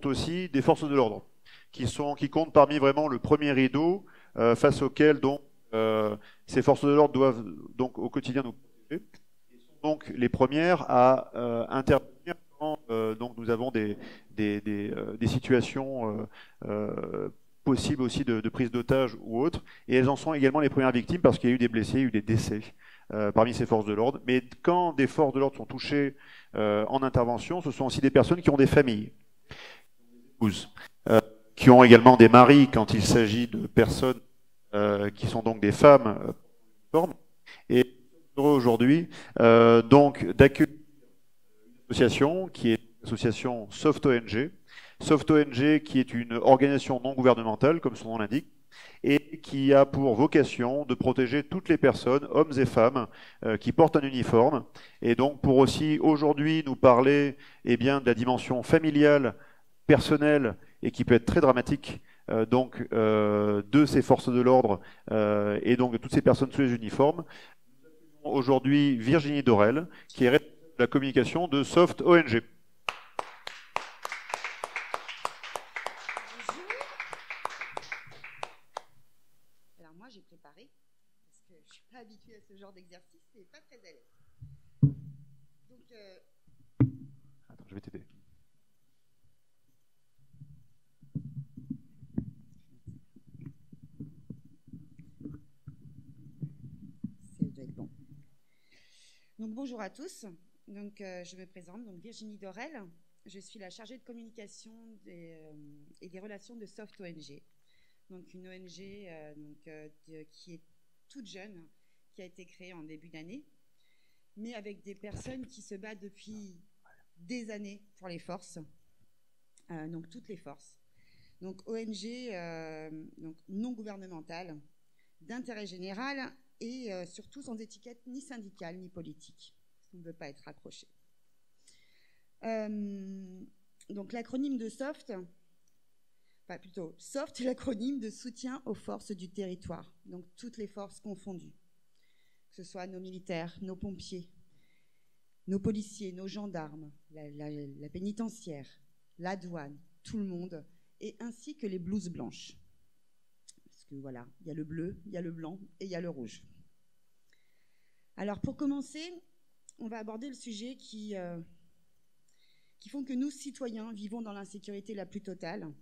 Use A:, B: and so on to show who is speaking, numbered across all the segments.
A: sont aussi des forces de l'ordre, qui comptent parmi vraiment le premier rideau face auquel donc, ces forces de l'ordre doivent donc au quotidien nous protéger. Elles sont donc les premières à intervenir quand donc nous avons des situations possibles aussi de prise d'otages ou autres, et elles en sont également les premières victimes parce qu'il y a eu des blessés, il y a eu des décès parmi ces forces de l'ordre. Mais quand des forces de l'ordre sont touchées en intervention, ce sont aussi des personnes qui ont des familles, qui ont également des maris quand il s'agit de personnes qui sont donc des femmes et heureux aujourd'hui donc d'accueillir une association qui est l'association Soft ONG. Soft ONG qui est une organisation non gouvernementale, comme son nom l'indique, et qui a pour vocation de protéger toutes les personnes, hommes et femmes, qui portent un uniforme. Et donc pour aussi aujourd'hui nous parler eh bien, de la dimension familiale, personnelle, et qui peut être très dramatique de ces forces de l'ordre et donc de toutes ces personnes sous les uniformes. Aujourd'hui, Virginie Dorel, qui est responsable de la communication de Soft ONG.
B: Alors moi, j'ai préparé, parce que je ne suis pas habituée à ce genre d'exercice et pas très à l'aise. Donc,
A: attends, je vais t'aider.
B: Bon. Donc bonjour à tous. Donc je me présente, donc Virginie Dorel. Je suis la chargée de communication et des relations de Soft ONG. Donc une ONG qui est toute jeune, qui a été créée en début d'année, mais avec des personnes qui se battent depuis des années pour les forces, donc toutes les forces. Donc ONG donc non gouvernementale, d'intérêt général et surtout sans étiquette ni syndicale ni politique. On ne veut pas être accroché. Donc l'acronyme de SOFT, enfin plutôt SOFT est l'acronyme de soutien aux forces du territoire, donc toutes les forces confondues, que ce soit nos militaires, nos pompiers, nos policiers, nos gendarmes, la pénitentiaire, la douane, tout le monde, et ainsi que les blouses blanches. Parce que voilà, il y a le bleu, il y a le blanc et il y a le rouge. Alors pour commencer, on va aborder le sujet qui font que nous, citoyens, vivons dans l'insécurité la plus totale,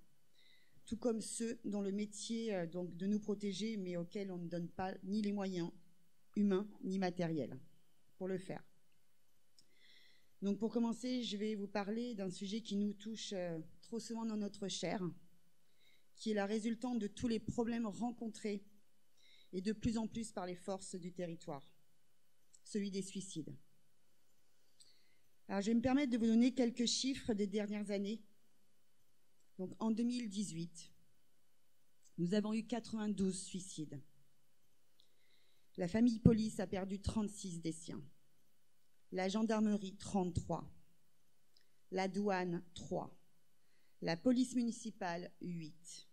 B: tout comme ceux dont le métier donc, de nous protéger, mais auxquels on ne donne pas ni les moyens humains ni matériels pour le faire. Donc pour commencer, je vais vous parler d'un sujet qui nous touche trop souvent dans notre chair, qui est la résultante de tous les problèmes rencontrés et de plus en plus par les forces du territoire, celui des suicides. Alors je vais me permettre de vous donner quelques chiffres des dernières années. Donc en 2018, nous avons eu 92 suicides. La famille police a perdu 36 des siens. La gendarmerie, 33. La douane, 3. La police municipale, 8.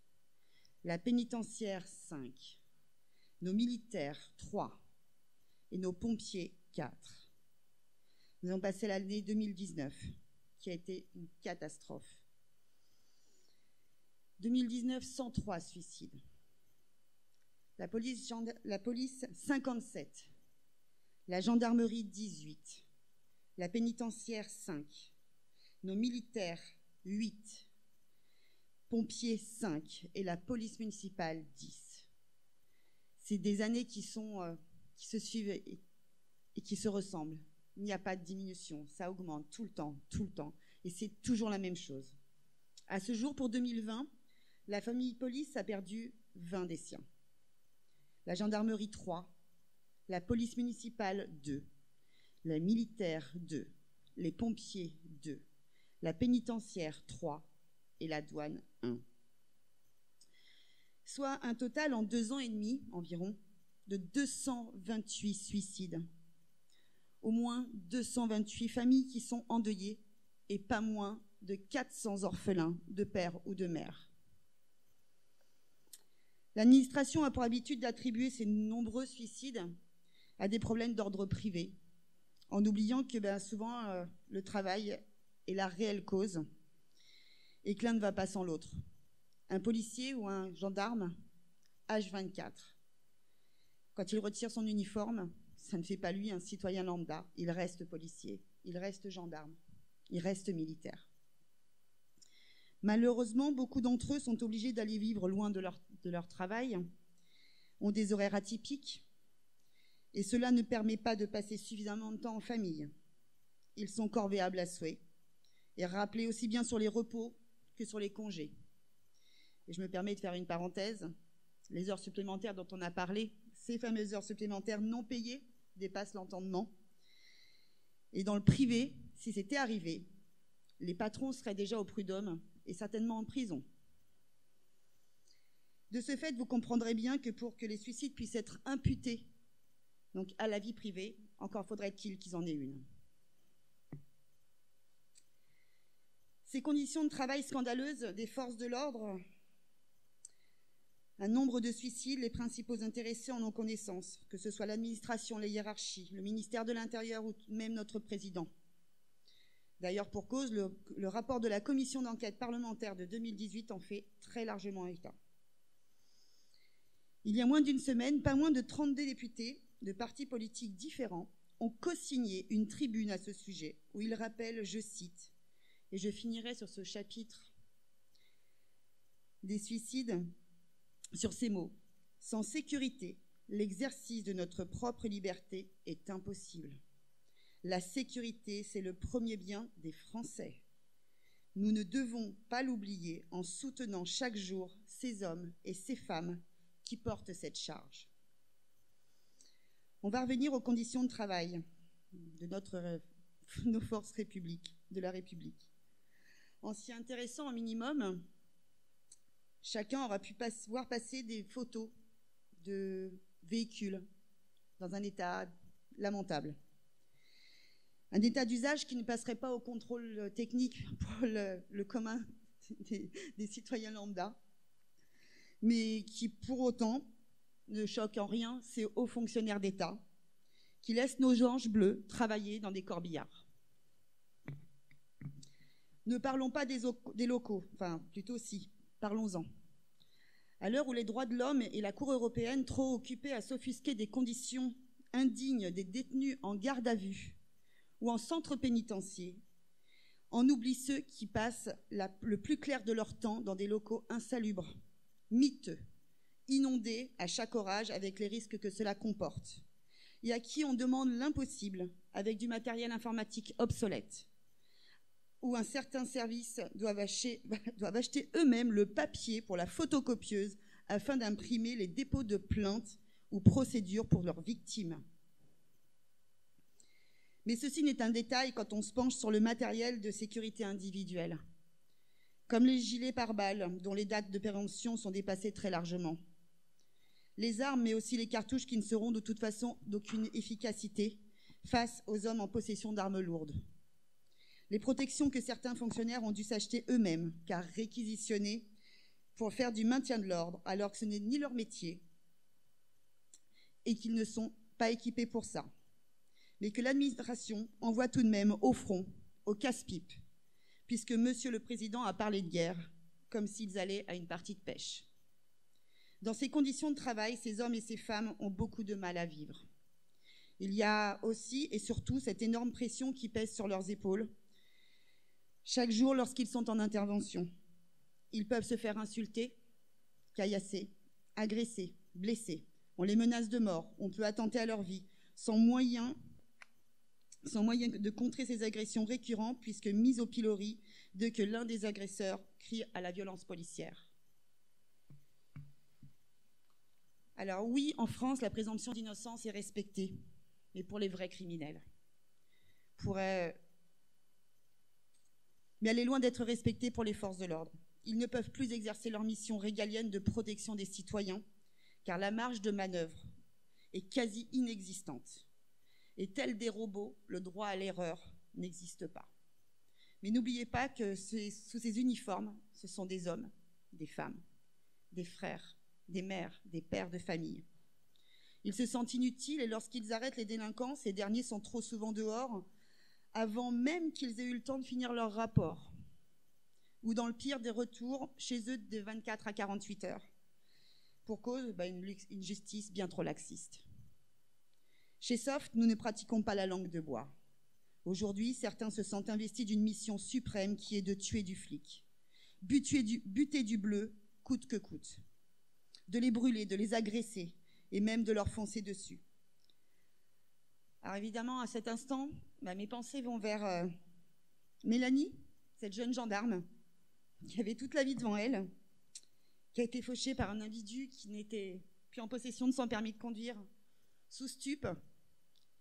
B: La pénitentiaire, 5. Nos militaires, 3. Et nos pompiers, 4. Nous avons passé l'année 2019, qui a été une catastrophe. 2019, 103 suicides. La police 57. La gendarmerie, 18. La pénitentiaire, 5. Nos militaires, 8. Pompiers, 5. Et la police municipale, 10. C'est des années qui se suivent et qui se ressemblent. Il n'y a pas de diminution, ça augmente tout le temps, et c'est toujours la même chose. À ce jour, pour 2020, la famille police a perdu 20 des siens. La gendarmerie, 3. La police municipale, 2. Les militaires, 2. Les pompiers, 2. La pénitentiaire, 3. Et la douane, 1. Soit un total en 2 ans et demi environ de 228 suicides. Au moins 228 familles qui sont endeuillées et pas moins de 400 orphelins de père ou de mère. L'administration a pour habitude d'attribuer ces nombreux suicides à des problèmes d'ordre privé, en oubliant que souvent le travail est la réelle cause et que l'un ne va pas sans l'autre. Un policier ou un gendarme, H24. Quand il retire son uniforme, ça ne fait pas lui un citoyen lambda. Il reste policier, il reste gendarme, il reste militaire. Malheureusement, beaucoup d'entre eux sont obligés d'aller vivre loin de leur travail, ont des horaires atypiques, et cela ne permet pas de passer suffisamment de temps en famille. Ils sont corvéables à souhait, et rappelés aussi bien sur les repos que sur les congés. Et je me permets de faire une parenthèse. Les heures supplémentaires dont on a parlé, ces fameuses heures supplémentaires non payées dépassent l'entendement. Et dans le privé, si c'était arrivé, les patrons seraient déjà au prud'homme et certainement en prison. De ce fait, vous comprendrez bien que pour que les suicides puissent être imputés donc à la vie privée, encore faudrait-il qu'ils en aient une. Ces conditions de travail scandaleuses des forces de l'ordre, un nombre de suicides, les principaux intéressés en ont connaissance, que ce soit l'administration, les hiérarchies, le ministère de l'Intérieur ou même notre président. D'ailleurs, pour cause, le rapport de la commission d'enquête parlementaire de 2018 en fait très largement état. Il y a moins d'une semaine, pas moins de 32 députés de partis politiques différents ont co-signé une tribune à ce sujet où ils rappellent, je cite, et je finirai sur ce chapitre des suicides sur ces mots. Sans sécurité, l'exercice de notre propre liberté est impossible. La sécurité, c'est le premier bien des Français. Nous ne devons pas l'oublier en soutenant chaque jour ces hommes et ces femmes qui portent cette charge. On va revenir aux conditions de travail de nos forces de la République. En s'y intéressant au minimum, chacun aura pu voir passer des photos de véhicules dans un état lamentable. Un état d'usage qui ne passerait pas au contrôle technique pour le commun des citoyens lambda, mais qui pour autant ne choque en rien ces hauts fonctionnaires d'État qui laissent nos anges bleus travailler dans des corbillards. Ne parlons pas des locaux, enfin plutôt si, parlons-en. À l'heure où les droits de l'homme et la Cour européenne, trop occupés à s'offusquer des conditions indignes des détenus en garde à vue ou en centre pénitentiaire, en oublient ceux qui passent le plus clair de leur temps dans des locaux insalubres, miteux, inondés à chaque orage avec les risques que cela comporte, et à qui on demande l'impossible avec du matériel informatique obsolète, où un certain service doivent acheter eux-mêmes le papier pour la photocopieuse afin d'imprimer les dépôts de plaintes ou procédures pour leurs victimes. Mais ceci n'est un détail quand on se penche sur le matériel de sécurité individuelle, comme les gilets pare-balles dont les dates de péremption sont dépassées très largement. Les armes, mais aussi les cartouches qui ne seront de toute façon d'aucune efficacité face aux hommes en possession d'armes lourdes. Les protections que certains fonctionnaires ont dû s'acheter eux-mêmes, car réquisitionnées pour faire du maintien de l'ordre, alors que ce n'est ni leur métier et qu'ils ne sont pas équipés pour ça, mais que l'administration envoie tout de même au front, au casse-pipe, puisque Monsieur le Président a parlé de guerre, comme s'ils allaient à une partie de pêche. Dans ces conditions de travail, ces hommes et ces femmes ont beaucoup de mal à vivre. Il y a aussi et surtout cette énorme pression qui pèse sur leurs épaules, chaque jour lorsqu'ils sont en intervention. Ils peuvent se faire insulter, caillasser, agresser, blesser. On les menace de mort, on peut attenter à leur vie, sans moyen de contrer ces agressions récurrentes, puisque mis au pilori de que l'un des agresseurs crie à la violence policière. Alors oui, en France, la présomption d'innocence est respectée, mais pour les vrais criminels. Mais elle est loin d'être respectée pour les forces de l'ordre. Ils ne peuvent plus exercer leur mission régalienne de protection des citoyens, car la marge de manœuvre est quasi inexistante. Et tel des robots, le droit à l'erreur n'existe pas. Mais n'oubliez pas que sous ces uniformes, ce sont des hommes, des femmes, des frères, des mères, des pères de famille. Ils se sentent inutiles et lorsqu'ils arrêtent les délinquants, ces derniers sont trop souvent dehors avant même qu'ils aient eu le temps de finir leur rapport. ou dans le pire des retours chez eux de 24 à 48 heures. Pour cause, une justice bien trop laxiste. Chez Soft, nous ne pratiquons pas la langue de bois. Aujourd'hui, certains se sentent investis d'une mission suprême qui est de tuer du flic, buter du bleu, coûte que coûte, de les brûler, de les agresser et même de leur foncer dessus. Alors évidemment, à cet instant, mes pensées vont vers Mélanie, cette jeune gendarme qui avait toute la vie devant elle, qui a été fauchée par un individu qui n'était plus en possession de son permis de conduire, sous stup,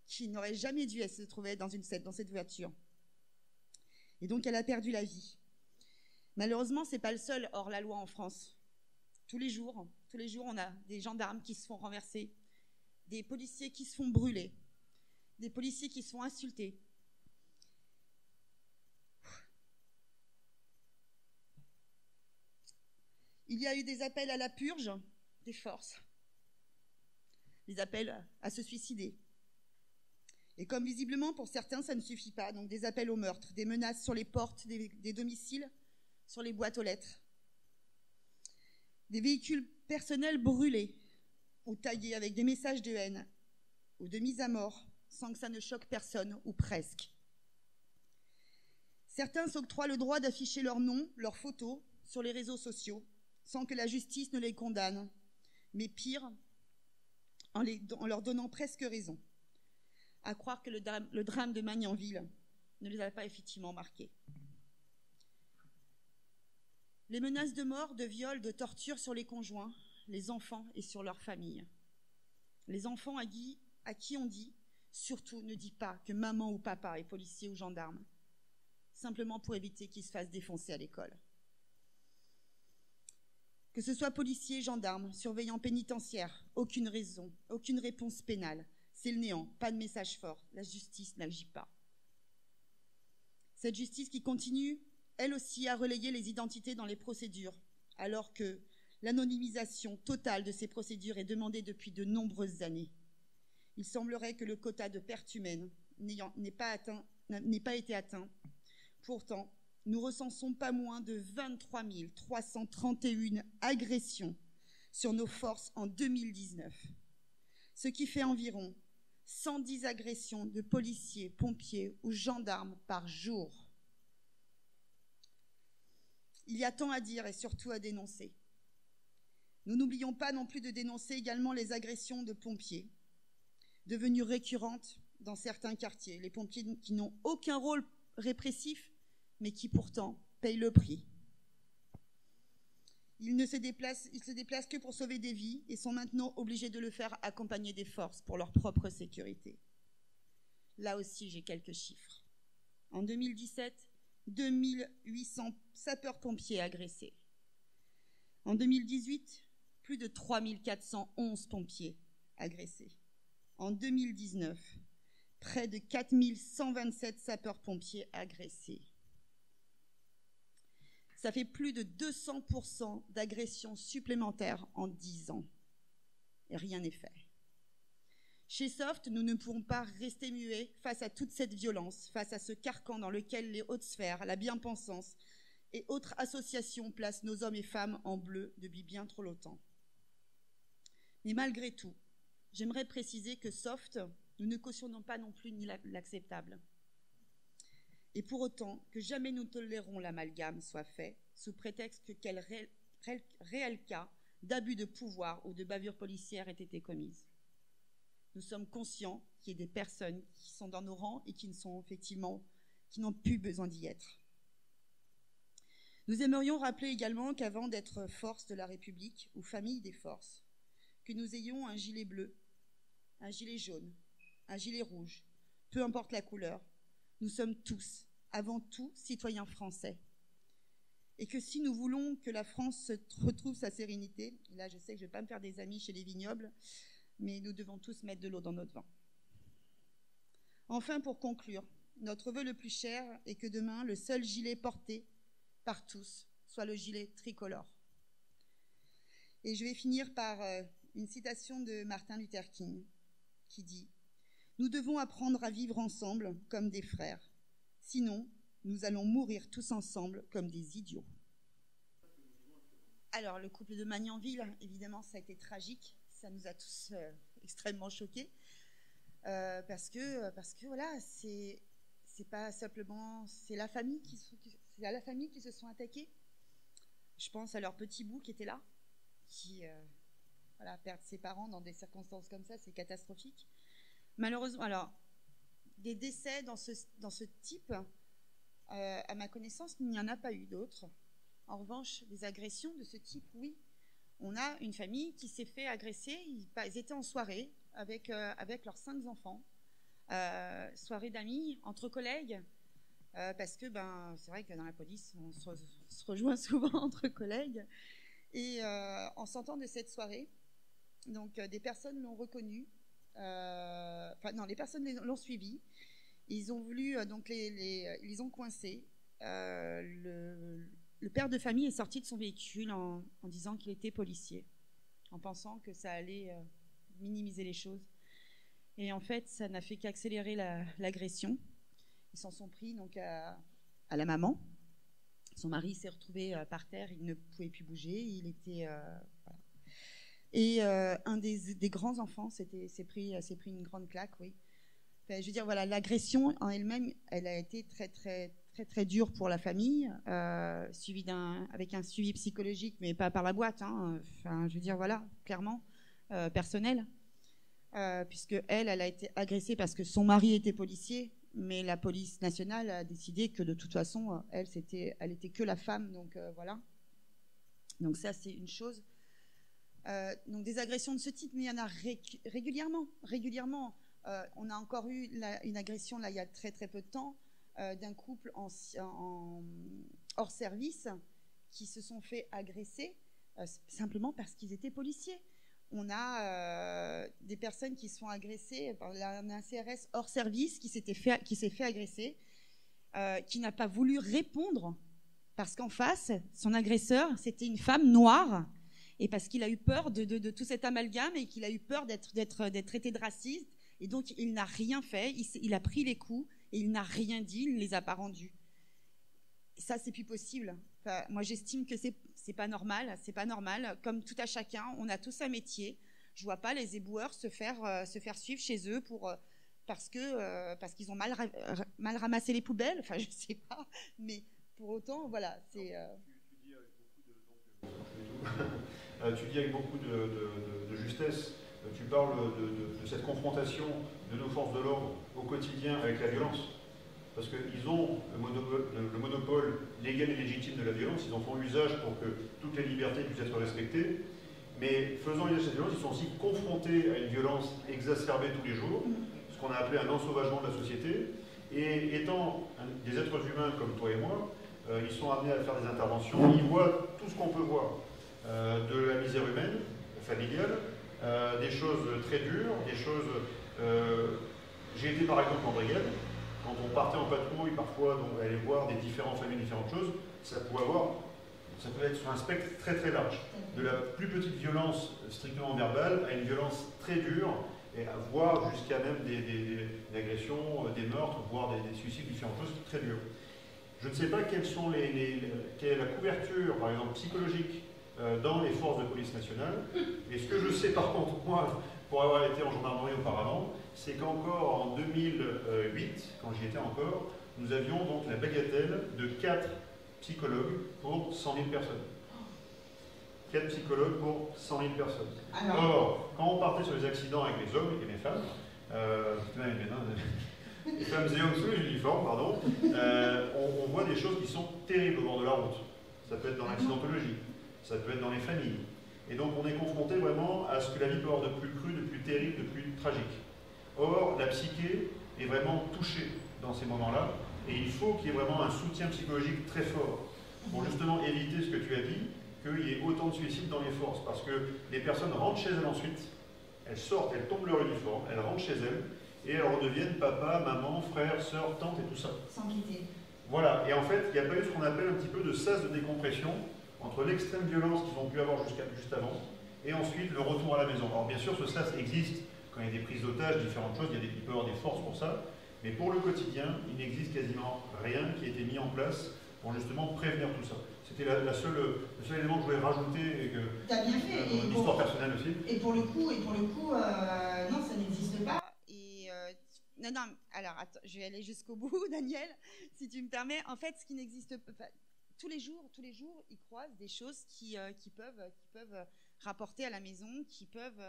B: qui n'aurait jamais dû se trouver dans cette voiture. Et donc elle a perdu la vie. Malheureusement, ce n'est pas le seul hors la loi en France. Tous les jours, on a des gendarmes qui se font renverser, des policiers qui se font brûler, des policiers qui se font insulter. Il y a eu des appels à la purge des forces, des appels à se suicider. Et comme visiblement pour certains ça ne suffit pas, donc des appels au meurtre, des menaces sur les portes des domiciles, sur les boîtes aux lettres, des véhicules personnels brûlés ou taillés avec des messages de haine ou de mise à mort sans que ça ne choque personne ou presque. Certains s'octroient le droit d'afficher leur nom, leurs photos sur les réseaux sociaux sans que la justice ne les condamne, mais pire, en leur donnant presque raison. À croire que le drame de Magnanville ne les a pas effectivement marqués. Les menaces de mort, de viol, de torture sur les conjoints, les enfants et sur leurs familles. Les enfants à qui on dit, surtout ne dis pas que maman ou papa est policier ou gendarme, simplement pour éviter qu'ils se fassent défoncer à l'école. Que ce soit policier, gendarme, surveillant pénitentiaire, aucune raison, aucune réponse pénale. C'est le néant, pas de message fort. La justice n'agit pas. Cette justice qui continue, elle aussi, à relayer les identités dans les procédures, alors que l'anonymisation totale de ces procédures est demandée depuis de nombreuses années. Il semblerait que le quota de pertes humaines n'ait pas été atteint. Pourtant, nous recensons pas moins de 23 331 agressions sur nos forces en 2019, ce qui fait environ 110 agressions de policiers, pompiers ou gendarmes par jour. Il y a tant à dire et surtout à dénoncer. Nous n'oublions pas non plus de dénoncer également les agressions de pompiers, devenues récurrentes dans certains quartiers. Les pompiers qui n'ont aucun rôle répressif, mais qui pourtant payent le prix. Ils ne se déplacent que pour sauver des vies et sont maintenant obligés de le faire accompagner des forces pour leur propre sécurité. Là aussi, j'ai quelques chiffres. En 2017, 2800 sapeurs-pompiers agressés. En 2018, plus de 3411 pompiers agressés. En 2019, près de 4127 sapeurs-pompiers agressés. Ça fait plus de 200% d'agressions supplémentaires en 10 ans. Et rien n'est fait. Chez Soft, nous ne pourrons pas rester muets face à toute cette violence, face à ce carcan dans lequel les hautes sphères, la bien-pensance et autres associations placent nos hommes et femmes en bleu depuis bien trop longtemps. Mais malgré tout, j'aimerais préciser que Soft, nous ne cautionnons pas non plus ni l'acceptable. Et pour autant que jamais nous tolérons l'amalgame soit fait, sous prétexte que quel réel cas d'abus de pouvoir ou de bavure policière ait été commise. Nous sommes conscients qu'il y a des personnes qui sont dans nos rangs et qui n'ont plus besoin d'y être. Nous aimerions rappeler également qu'avant d'être force de la République ou famille des forces, que nous ayons un gilet bleu, un gilet jaune, un gilet rouge, peu importe la couleur, nous sommes tous, avant tout, citoyens français. Et que si nous voulons que la France retrouve sa sérénité, et là je sais que je ne vais pas me faire des amis chez les vignobles, mais nous devons tous mettre de l'eau dans notre vin. Enfin, pour conclure, notre vœu le plus cher est que demain, le seul gilet porté par tous soit le gilet tricolore. Et je vais finir par une citation de Martin Luther King qui dit « Nous devons apprendre à vivre ensemble comme des frères. Sinon, Nous allons mourir tous ensemble comme des idiots. Alors, le couple de Magnanville, évidemment, ça a été tragique. Ça nous a tous extrêmement choqués. Parce que voilà, c'est pas simplement... C'est à la famille qui se sont attaqués. Je pense à leur petit bout qui était là, qui... Voilà, perdre ses parents dans des circonstances comme ça, c'est catastrophique. Malheureusement, alors, des décès dans ce type, à ma connaissance, il n'y en a pas eu d'autres. En revanche, des agressions de ce type, oui. On a une famille qui s'est fait agresser, ils étaient en soirée avec leurs 5 enfants, soirée d'amis, entre collègues, parce que c'est vrai que dans la police, on se rejoint souvent entre collègues. Et en sortant de cette soirée, donc des personnes l'ont reconnu, les personnes l'ont suivi. Ils ont voulu, ils ont coincé. Le père de famille est sorti de son véhicule en disant qu'il était policier, en pensant que ça allait minimiser les choses. Et en fait, ça n'a fait qu'accélérer l'agression. Ils s'en sont pris donc à la maman. Son mari s'est retrouvé par terre, il ne pouvait plus bouger, il était... voilà. Et un des grands enfants s'est pris une grande claque, oui. Enfin, je veux dire, voilà, l'agression en elle-même, elle a été très, très, très, très dure pour la famille, avec un suivi psychologique, mais pas par la boîte, hein. Enfin, je veux dire, voilà, clairement, personnel. Puisque elle a été agressée parce que son mari était policier, mais la police nationale a décidé que de toute façon, elle était que la femme, donc voilà. Donc ça, c'est une chose. Donc des agressions de ce type, mais il y en a régulièrement. On a encore eu une agression là il y a très très peu de temps d'un couple hors service qui se sont fait agresser simplement parce qu'ils étaient policiers. On a des personnes qui se font agresser par un CRS hors service qui s'est fait agresser, qui n'a pas voulu répondre parce qu'en face, son agresseur, c'était une femme noire. Et parce qu'il a eu peur de tout cet amalgame et qu'il a eu peur d'être traité de raciste. Et donc, il n'a rien fait. Il a pris les coups et il n'a rien dit. Il ne les a pas rendus. Et ça, c'est plus possible. Enfin, moi, j'estime que c'est pas normal. C'est pas normal. Comme tout à chacun, on a tous un métier. Je vois pas les éboueurs se faire suivre chez eux parce qu'ils ont mal ramassé les poubelles. Enfin, je sais pas. Mais pour autant, voilà, c'est...
A: Tu dis avec beaucoup de justesse, tu parles de cette confrontation de nos forces de l'ordre au quotidien avec la violence. Parce qu'ils ont le monopole légal et légitime de la violence, ils en font usage pour que toutes les libertés puissent être respectées. Mais faisant usage de cette violence, ils sont aussi confrontés à une violence exacerbée tous les jours, ce qu'on a appelé un ensauvagement de la société. Et étant des êtres humains comme toi et moi, ils sont amenés à faire des interventions, ils voient tout ce qu'on peut voir. De la misère humaine, familiale, des choses très dures, des choses... J'ai été par exemple en brigade, quand on partait en patrouille, parfois donc, aller voir des différentes familles, différentes choses, ça peut être sur un spectre très très large. De la plus petite violence strictement verbale à une violence très dure, et à voir jusqu'à même des agressions, des meurtres, voire des suicides, différentes choses très dures. Je ne sais pas quelle est la couverture, par exemple, psychologique dans les forces de police nationale. Et ce que je sais par contre, moi, pour avoir été en gendarmerie auparavant, c'est qu'encore en 2008, quand j'y étais encore, nous avions donc la bagatelle de 4 psychologues pour 100 000 personnes. 4 psychologues pour 100 000 personnes. Or, quand on partait sur les accidents avec les hommes et les femmes, les femmes et hommes sous les uniformes, pardon, on voit des choses qui sont terribles au bord de la route. Ça peut être dans l'accidentologie, ça peut être dans les familles. Et donc on est confronté vraiment à ce que la vie peut avoir de plus cru, de plus terrible, de plus tragique. Or, la psyché est vraiment touchée dans ces moments-là, et il faut qu'il y ait vraiment un soutien psychologique très fort pour justement éviter ce que tu as dit, qu'il y ait autant de suicides dans les forces, parce que les personnes rentrent chez elles ensuite, elles sortent, elles tombent leur uniforme, elles rentrent chez elles, et elles redeviennent papa, maman, frère, sœur, tante et tout ça.
B: Sans quitter.
A: Voilà, et en fait, il n'y a pas eu ce qu'on appelle un petit peu de sas de décompression entre l'extrême violence qu'ils ont pu avoir juste avant, et ensuite le retour à la maison. Alors bien sûr, ce sas existe quand il y a des prises d'otages, différentes choses, il peut y avoir des forces pour ça, Mais pour le quotidien, il n'existe quasiment rien qui a été mis en place pour justement prévenir tout ça. C'était le seul élément que je voulais rajouter et que
B: t'as bien fait.
A: une histoire personnelle aussi.
B: Et pour le coup, non, ça n'existe pas. Et non, alors attends, je vais aller jusqu'au bout, Daniel, si tu me permets. En fait, ce qui n'existe pas, tous les jours, ils croisent des choses qui peuvent rapporter à la maison, qui peuvent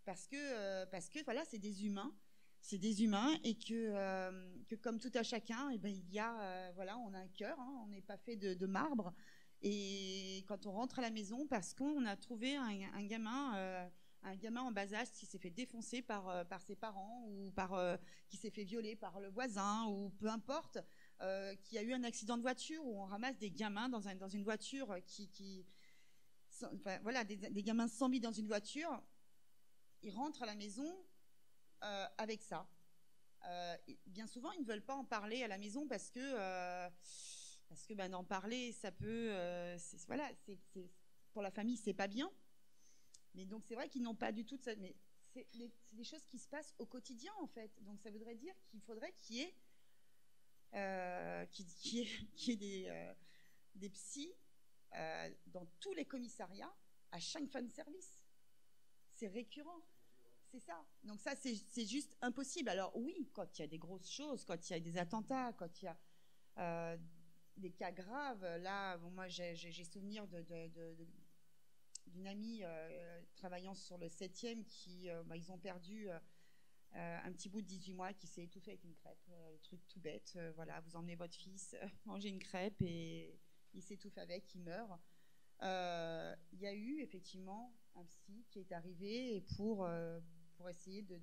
B: parce que voilà, c'est des humains. C'est des humains et que comme tout à chacun, et ben, il y a, voilà, on a un cœur, hein, on n'est pas fait de marbre. Et quand on rentre à la maison, parce qu'on a trouvé un gamin en bas âge qui s'est fait défoncer par ses parents ou qui s'est fait violer par le voisin ou peu importe, qui a eu un accident de voiture où on ramasse des gamins dans une voiture enfin, voilà, des gamins zombies dans une voiture, ils rentrent à la maison avec ça. Bien souvent, ils ne veulent pas en parler à la maison parce que ben, d'en parler, ça peut, voilà, pour la famille, c'est pas bien. Mais donc c'est vrai qu'ils n'ont pas du tout de ça. Mais c'est des choses qui se passent au quotidien en fait. Donc ça voudrait dire qu'il faudrait qu'il y ait des psys dans tous les commissariats à chaque fin de service. C'est récurrent. C'est ça. Donc ça, c'est juste impossible. Alors oui, quand il y a des grosses choses, quand il y a des attentats, quand il y a des cas graves, là, bon, moi j'ai souvenir d'une amie travaillant sur le 7e qui, ils ont perdu un petit bout de 18 mois qui s'est étouffé avec une crêpe, truc tout bête. Voilà, vous emmenez votre fils manger une crêpe et il s'étouffe avec, il meurt. Il y a eu effectivement un psy qui est arrivé pour essayer de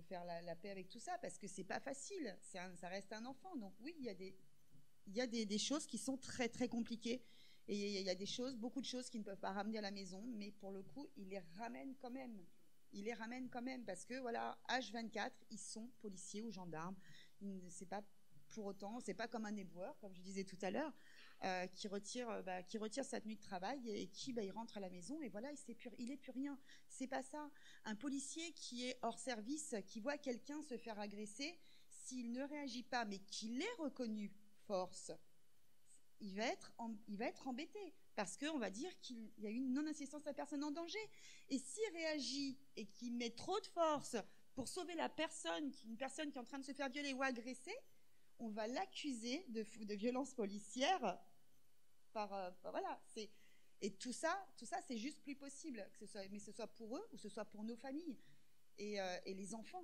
B: faire la paix avec tout ça, parce que c'est pas facile, ça reste un enfant. Donc oui, il y a des choses qui sont très très compliquées, et il y a beaucoup de choses qu'ils ne peuvent pas ramener à la maison, mais pour le coup, ils les ramènent quand même, parce que voilà, H24, ils sont policiers ou gendarmes. C'est pas pour autant, c'est pas comme un éboueur, comme je disais tout à l'heure, qui retire sa tenue de travail et qui il rentre à la maison et voilà, il est plus rien. C'est pas ça. Un policier qui est hors service, qui voit quelqu'un se faire agresser, s'il ne réagit pas, mais qu'il est reconnu force, il va être embêté, parce qu'on va dire qu'il y a une non-assistance à la personne en danger. Et s'il réagit et qu'il met trop de force pour sauver une personne qui est en train de se faire violer ou agresser, on va l'accuser de violence policière voilà. Et tout ça, c'est juste plus possible, mais ce soit pour eux ou ce soit pour nos familles. Et les enfants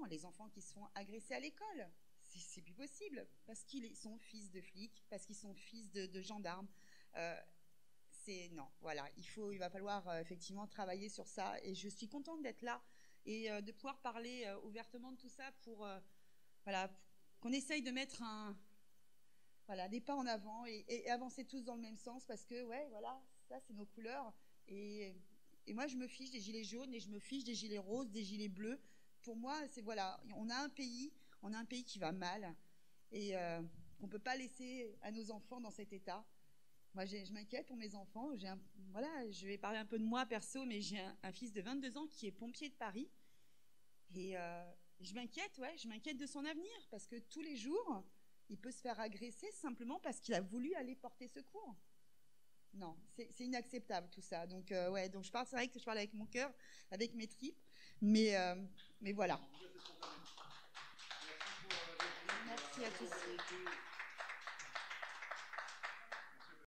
B: qui se font agresser à l'école, c'est plus possible, parce qu'ils sont fils de flics, parce qu'ils sont fils de gendarmes. Non, voilà, il va falloir effectivement travailler sur ça. Et je suis contente d'être là et de pouvoir parler ouvertement de tout ça pour voilà, qu'on essaye de mettre des pas en avant et avancer tous dans le même sens, parce que ouais, voilà, ça c'est nos couleurs. Et moi je me fiche des gilets jaunes et je me fiche des gilets roses, des gilets bleus. Pour moi, c'est voilà, on a un pays qui va mal et qu'on peut pas laisser à nos enfants dans cet état. Moi, je m'inquiète pour mes enfants. Je vais parler un peu de moi perso, mais j'ai un fils de 22 ans qui est pompier de Paris et je m'inquiète de son avenir, parce que tous les jours, il peut se faire agresser simplement parce qu'il a voulu aller porter secours. Non, c'est inacceptable tout ça. Donc, donc c'est vrai que je parle avec mon cœur, avec mes tripes, mais voilà. Merci à tous.